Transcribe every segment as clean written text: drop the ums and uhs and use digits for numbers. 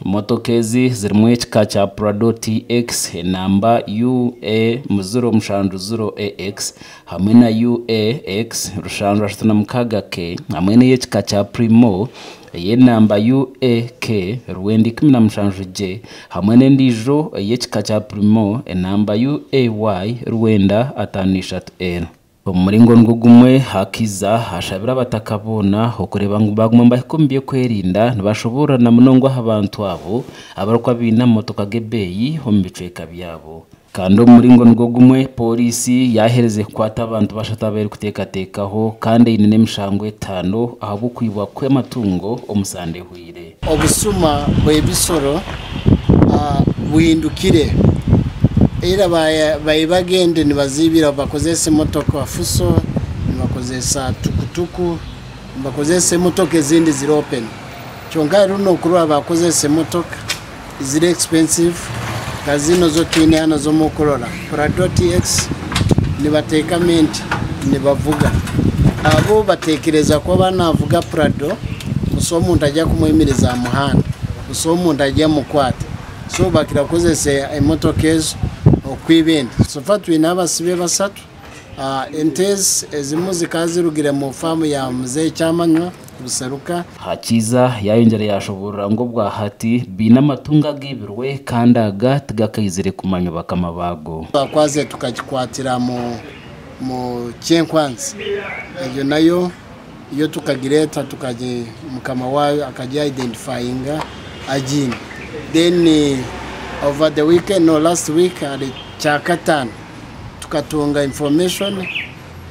Motokezi zirimu ekika kya Prado TX namba UA 070AX hamwe na UAX 736K hamwe n'ekika kya Primo namba UAK 917J hamwe n'endijo y'ekika kya Primo namba UAY 953L. Omuringo ngugumwe hakiza hashabira batakabona okureba ngo baguma bahikombiye kwerinda ntibashobora na munongo abantu abo abarukwa bina motoka gebeyi ombiceka byabo kandi omuringo ngugumwe polisi yahereze kwata abantu bashata bari kutekatekaho kandi inene mishangwe 5 aho kwibwa kw'amatungo omusande hwire obusuma bw'ebisoro buhindukire era bagende nibazibira bakozese motoka fuso nibakozesa tukutuku bakozese motoka ezindi ziri open cyonga runo kurwa bakozese motoka ziri expensive kazino zo twine hano zo mukorora Prado TX nibateka menti nibavuga abo batekereza ko banavuga Prado uso umuntu ajya kumwemereza muhanda uso umuntu ajya mukwata so bakira kozese motoka ezo okwibenda sofatwe n'abasibe basatu entez ezimuzi kazirugire mu famu ya muze cyamanywa busaruka hakiza yayongera yashobora ngo bwa hati bina matunga gibirwe kandi agati gakayizire kumanyo bakamabago bakwaze tukagikwatira mu cyenkwanzi iyo nayo iyo tukagireta tukaje mukama wayo akajya identifyinga agini then over the weekend no last week ari cyakatana tukatunga information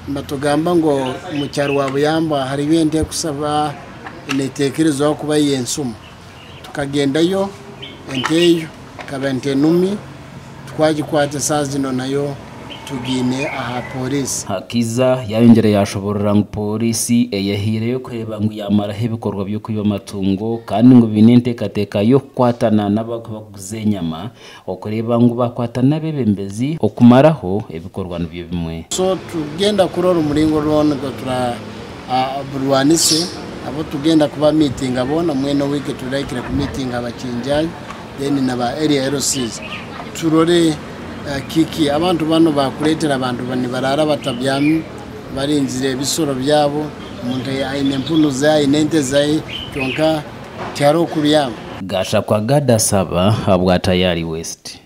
natugamba ngo mu cyaro wa Buyamba hari bende kusaba intekerezo kuba yensuma tukagendayo enteyo kabente numi twagikwate sazino nayo tugine aha polisi hakiza yayongera yashobora ngo polisi eyahire yo kureba ngo yamara hebikorwa byo kwiba matungo kandi ngo binentekateka yo kwatana n'abaguze nyama okureba ngo bakwatana bebembezi okumaraho ebikorwa n'ibyo bimwe so tugenda kurora umuringo rone ngo tura burwanise abo tugenda kuba meeting abona mwene wiki turaikira ku meeting abakinjaye then naba area RCs turore kiki abantu bano bakuretera abantu bani barara batabyamye barinzire bisoro byabo umuntu ayine mpunu zayi nente zayi tonka cyaro kubyama gasha kwa Gadasaba habwa Tayari West.